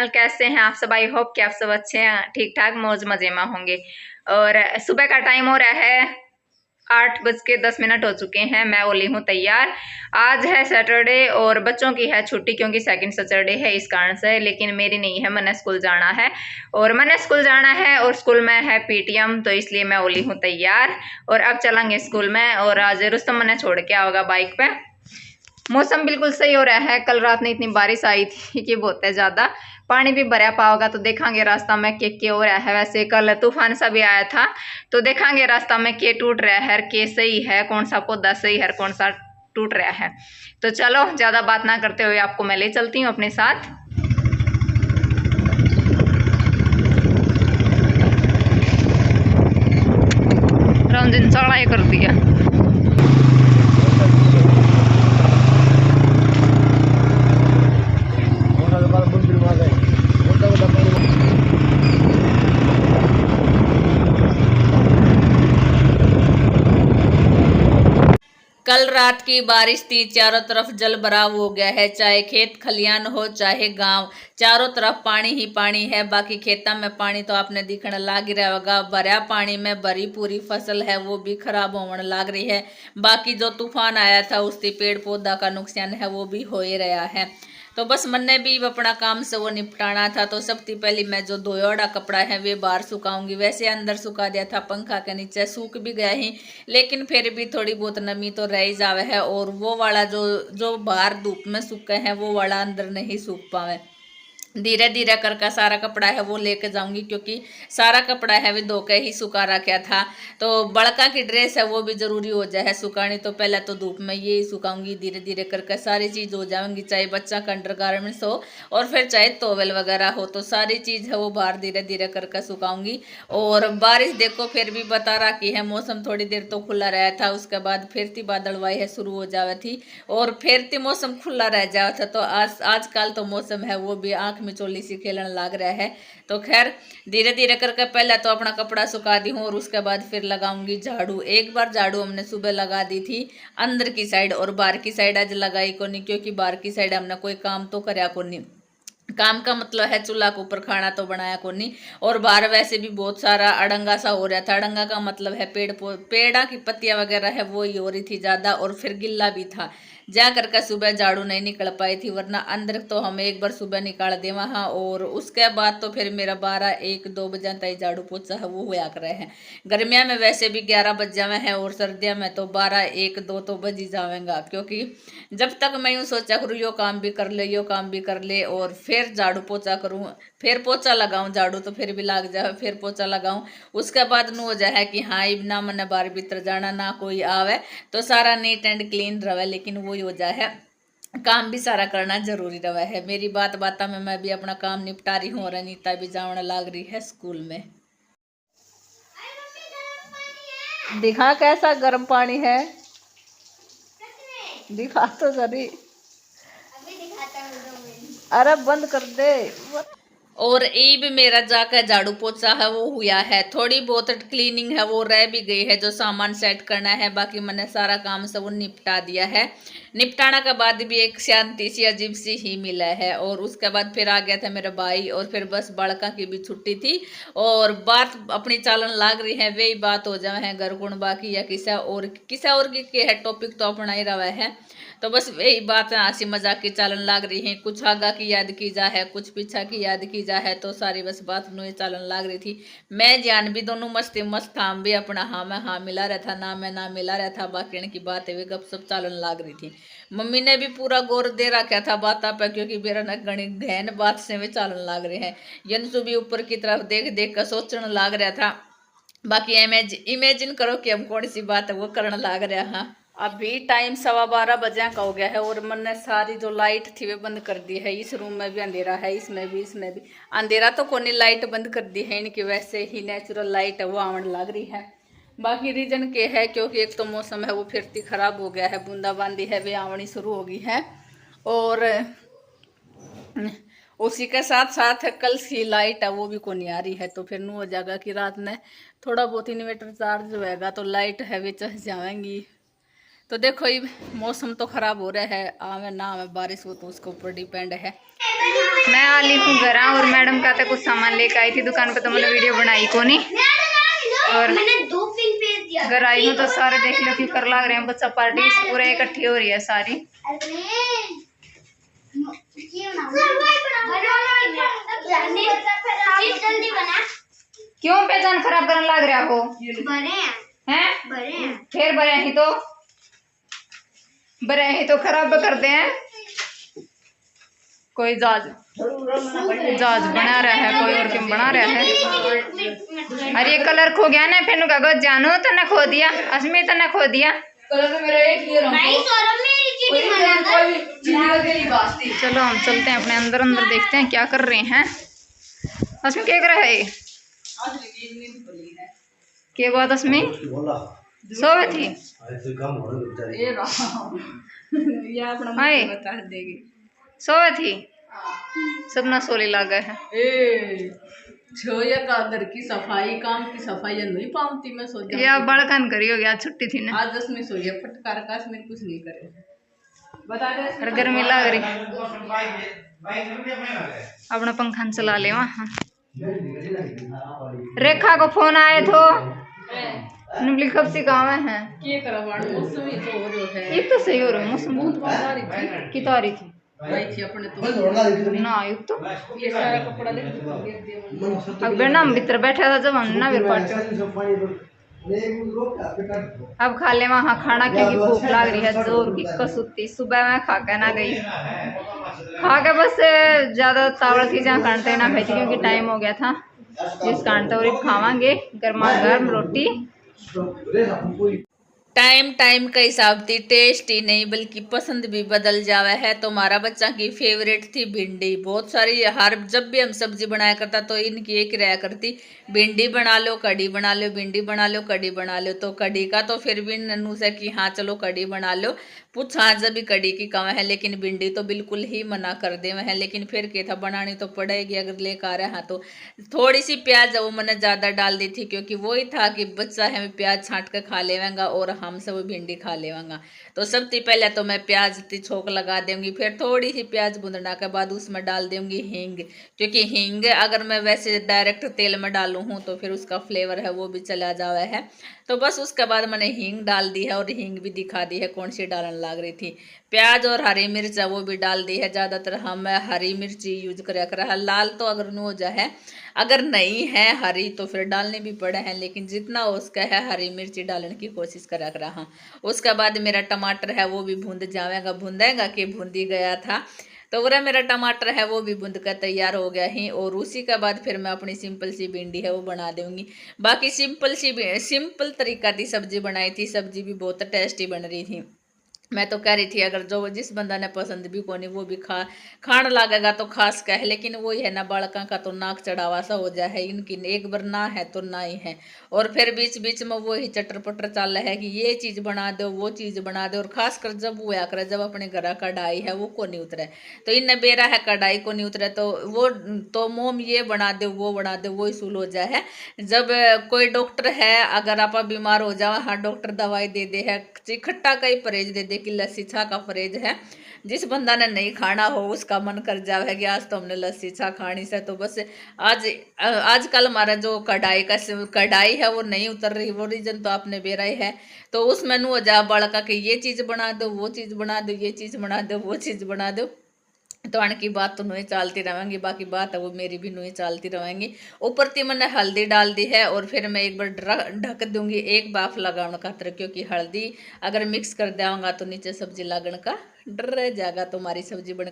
Channel. कैसे हैं आप सब? आई होप कि आप सब अच्छे हैं, ठीक ठाक मौज मजे में होंगे। और सुबह का टाइम हो रहा है 8:10 हो चुके हैं। मैं ओली हूँ तैयार। आज है सैटरडे और बच्चों की है छुट्टी क्योंकि सेकंड सैटरडे है, इस कारण से। लेकिन मेरी नहीं है, मैंने स्कूल जाना है और स्कूल में है पीटीएम, तो इसलिए मैं ओली हूँ तैयार। और अब चलेंगे स्कूल में। और आज रुस्तम मैंने छोड़ के आओगा बाइक पे। मौसम बिल्कुल सही हो रहा है। कल रात में इतनी बारिश आई थी कि बहुत है ज्यादा, पानी भी भरा पाओगा तो देखेंगे रास्ता में के हो रहा है। वैसे कल तूफान सा भी आया था, तो देखेंगे रास्ता में के टूट रहा है, के सही है, कौन सा पौधा सही है, कौन सा टूट रहा है। तो चलो ज्यादा बात ना करते हुए आपको मैं ले चलती हूँ अपने साथ। रंजन साड़ा कर दिया। कल रात की बारिश थी, चारों तरफ जल भराव हो गया है। चाहे खेत खलियान हो चाहे गांव, चारों तरफ पानी ही पानी है। बाकी खेतों में पानी तो आपने दिखने लाग रहा होगा। भरा पानी में भरी पूरी फसल है वो भी खराब होने लाग रही है। बाकी जो तूफान आया था उससे पेड़ पौधा का नुकसान है वो भी हो ही रहा है। तो बस मैंने भी अपना काम से वो निपटाना था। तो सबसे पहले मैं जो धोया कपड़ा है वे बाहर सुखाऊंगी। वैसे अंदर सुखा दिया था, पंखा के नीचे सूख भी गया ही, लेकिन फिर भी थोड़ी बहुत नमी तो रह जावे है। और वो वाला जो जो बाहर धूप में सूखे हैं वो वाला अंदर नहीं सूख पावे। धीरे धीरे करके सारा कपड़ा है वो लेके जाऊंगी, क्योंकि सारा कपड़ा है वो धो के ही सुखा रखा था। तो बड़का की ड्रेस है वो भी जरूरी हो जाए सुखानी, तो पहले तो धूप में ये ही सुखाऊंगी। धीरे धीरे करके सारी चीज हो जाएंगी, चाहे बच्चा का अंडरगारमेंट्स हो और फिर चाहे टॉवेल वगैरह हो, तो सारी चीज है वो बाहर धीरे धीरे करके सुखाऊंगी। और बारिश देखो फिर भी बता रखी है। मौसम थोड़ी देर तो खुला रहा था, उसके बाद फिर थी बादलवाई है शुरू हो जावे थी और फिर थी मौसम खुला रह जावा था। तो आजकल तो मौसम है वो भी आंख में चोली सी खेलने लग रहा है। तो खैर धीरे धीरे करके पहले तो अपना कपड़ा सुखा दी हूँ और उसके बाद फिर लगाऊंगी झाड़ू। एक बार झाड़ू हमने सुबह लगा दी थी अंदर की साइड, और बाहर की साइड आज लगाई को नहीं, क्योंकि बाहर की साइड हमने कोई काम तो कराया को नहीं। काम का मतलब है चूल्हा के ऊपर खाना तो बनाया को नहीं। और बाहर वैसे भी बहुत सारा अड़ंगा सा हो रहा था। अड़ंगा का मतलब है पेड़ा की पत्तियां वगैरह है वो ही हो रही थी ज्यादा, और फिर गिल्ला भी था। जा करके सुबह झाड़ू नहीं निकल पाई थी, वरना अंदर तो हम एक बार सुबह निकाल दे वहां। और उसके बाद तो फिर मेरा 12-1-2 बजे तक झाड़ू पोछा है वो होया करे है। गर्मिया में वैसे भी 11 बज जावे हैं और सर्दियों में तो 12-1-2 तो बज ही जावेगा। क्योंकि जब तक मैं यूँ सोचा करूँ यो काम भी कर ले यो काम भी कर ले, और फिर झाड़ू पोछा करूँ, फिर पोछा लगाऊं, झाड़ू तो फिर भी लग जाए, फिर पोछा लगाऊं, उसके बाद न हो जाए कि हाँ इब ना मैंने बाहर भीतर जाना ना कोई आवे, तो सारा नीट एंड क्लीन रहे। लेकिन वो हो जाए काम भी सारा करना जरूरी रहा है। मेरी बात में मैं भी अपना काम निपटा रही हूँ और अनीता भी जाने लग रही है स्कूल में। दिखा कैसा गर्म पानी है, दिखा तो जरी। अरे बंद कर दे। और ईब मेरा जाकर झाड़ू पोछा है वो हुआ है। थोड़ी बहुत क्लीनिंग है वो रह भी गई है, जो सामान सेट करना है। बाकी मैंने सारा काम सब निपटा दिया है। निपटाना के बाद भी एक शांति सी अजीब सी ही मिला है। और उसके बाद फिर आ गया था मेरा भाई, और फिर बस बालका की भी छुट्टी थी और बात अपनी चालन लाग रही है। वही बात हो जाए है घर गुण बाकी या किसा और की है टॉपिक तो अपना ही रहा है। तो बस यही बात है, हंसी मजाक की चालन लाग रही है। कुछ आगा की याद की जा है, कुछ पीछा की याद की जा है, तो सारी बस बात नु चालन लाग रही थी। मैं जान भी दोनों मस्ती मस्त था, हम भी अपना हाँ में हाँ मिला रहा था, ना मैं ना मिला रहा था। बाकी की बात है गप सब चालन लाग रही थी। मम्मी ने भी पूरा गौर दे रखा था बात पे, क्योंकि मेरा न गणी गहन बात से वे चालन लाग रहे हैं। यंसु भी ऊपर की तरफ देख देख कर सोचने लाग रहा था। बाकी इमेजिन करो कि हम कौन सी बात है वो करने लाग रहा। हाँ अभी टाइम 12:15 बजे का हो गया है और मैंने सारी जो लाइट थी वे बंद कर दी है। इस रूम में भी अंधेरा है, इसमें भी अंधेरा तो कोनी लाइट बंद कर दी है। इनकी वैसे ही नेचुरल लाइट है वो आवन लग रही है। बाकी रीजन के है क्योंकि एक तो मौसम है वो फिरती खराब हो गया है, बूंदाबांदी है वे आवनी शुरू हो गई है। और उसी के साथ साथ कल की लाइट है वो भी को नहीं आ रही है। तो फिर नू हो जाएगा कि रात में थोड़ा बहुत इन्वर्टर चार्ज होएगा तो लाइट है वे चढ़ जाएंगी। तो देखो ये मौसम तो खराब हो रहा है, आवे ना आवे बारिश हो तो उसके ऊपर डिपेंड है। मैं आली हूँ घर और मैडम का कुछ सामान लेकर आई थी दुकान पे, तो मैंने वीडियो बनाई को नहीं। और घर आई हूँ तो सारे देख लो क्यों कर लग रहे हैं बच्चा पार्टी पूरे इकट्ठी हो रही है सारी। क्यों पहचान खराब करने लग रहा हो? हैं फिर बरे ही तो खराब करते हैं। कोई जहाज बना रहा है, कोई और क्यों बना रहा है। अरे ये कलर खो गया ना, फिर कागज जानू तो न खो दिया, असमी तो न खो दिया। चलो हम चलते हैं अपने अंदर देखते हैं क्या कर रहे हैं। असमी क्या कर रहा है? क्या बात असमी सोवे थी? सोवे थी सपना सोली लागा है। घर की सफाई काम की सफाई नहीं पाऊंगी मैं सो या बड़कन करी हो गया, छुट्टी थी ना। आज 10 में सोई है फटकार का में कुछ नहीं करे बता दे। गर्मी लग रही, अपना पंखा चला ले वहाँ। रेखा को फोन आए तो निबली कब से गाँव है क्या करा मौसम ही तो हो रहा है। ये तो सही हो रहा है मौसम बहुत की तारीख थी थी अपने तो ना आयु तो ये सारा कपड़ा ले दिया। अब बेटा हम भीतर बैठा था जब हम ना फिर पार्टी अब खा ले वहाँ खाना क्योंकि भूख लग रही है जोर की कसूती। सुबह में खा के ना गई, खा के बस ज्यादा तावड़ थी जहाँ कांटे ना खाई थी क्योंकि टाइम हो गया था। जिस कांटे और खावांगे गर्मा गर्म रोटी। टाइम का हिसाब थी टेस्ट ही नहीं बल्कि पसंद भी बदल जावा है। तो हमारा बच्चा की फेवरेट थी भिंडी। बहुत सारी हर जब भी हम सब्जी बनाया करता तो इनकी एक रहा करती भिंडी बना लो कढ़ी बना लो, भिंडी बना लो कढ़ी बना लो। तो कढ़ी का तो फिर भी नन्नू से कि हाँ चलो कढ़ी बना लो, पूछा जब भी कढ़ी की कम है, लेकिन भिंडी तो बिल्कुल ही मना कर दे है। लेकिन फिर क्या था बनानी तो पड़ेगी अगर लेकर आ रहा। तो थोड़ी सी प्याज वो मैंने ज़्यादा डाल दी थी क्योंकि वही था कि बच्चा है प्याज छाँट कर खा लेगा और हम सब भिंडी खा लेवांगा। तो सबसे पहले तो मैं प्याज की छोक लगा दूंगी, फिर थोड़ी सी प्याज भुनना के बाद उसमें डाल दूंगी हींग, क्योंकि हींग अगर मैं वैसे डायरेक्ट तेल में डालूँ हूँ तो फिर उसका फ्लेवर है वो भी चला जावा है। तो बस उसके बाद मैंने हींग डाल दी है और हींग भी दिखा दी है कौन सी डालने लग रही थी। प्याज और हरी मिर्च है वो भी डाल दी है। ज़्यादातर हम हरी मिर्च यूज कर लाल तो अगर नो जाए, अगर नहीं है हरी तो फिर डालने भी पड़े हैं, लेकिन जितना उसका है हरी मिर्ची डालने की कोशिश करा रहा। उसके बाद मेरा टमाटर है वो भी भूंद जाएगा, भूंदेगा कि भूंदी गया था। तो पूरा मेरा टमाटर है वो भी भूंद कर तैयार हो गया ही। और उसी के बाद फिर मैं अपनी सिंपल सी भिंडी है वो बना दूंगी। बाकी सिंपल तरीका की सब्जी बनाई थी, सब्जी भी बहुत टेस्टी बन रही थी। मैं तो कह रही थी अगर जो जिस बंदा ने पसंद भी कोनी वो भी खान लगेगा तो खास कह, लेकिन वही है ना बालका का तो नाक चढ़ावा सा हो जाए है इनकी, एक बार ना है तो ना ही है। और फिर बीच बीच में वही चटर पटर चल रहा है कि ये चीज़ बना दो वो चीज़ बना दो। और खासकर जब वो आकर जब अपने घर कढ़ाई है वो को नहीं उतरे तो इन बेरा है कढ़ाई को नहीं उतरे तो वो तो मोम ये बना दो वो बना दो वही सूल हो जाए है। जब कोई डॉक्टर है अगर आप बीमार हो जाओ हाँ डॉक्टर दवाई दे दे है, खट्टा का ही परहेज दे दे कि लस्सी छा का परहेज है। जिस बंदा ने नहीं खाना हो उसका मन कर जावे कि आज तो हमने लस्सी छा खानी से। तो बस आजकल हमारा जो कढ़ाई है वो नहीं उतर रही, वो रीजन तो आपने बेरा ही है। तो उस मेनू हो जा बड़का कि ये चीज़ बना दो वो चीज़ बना दो, ये चीज़ बना दो वो चीज़ बना दो। तो आने की बात तो नहीं चलती रहेंगी, बाकी बात है वो मेरी भी नहीं चलती रहेंगी। ऊपर थी मैंने हल्दी डाल दी है और फिर मैं एक बार ढक दूंगी एक बाफ लगाने का, क्योंकि हल्दी अगर मिक्स कर देंगा तो नीचे सब्जी लगने का डर रह जाएगा। तो हमारी सब्जी बनकर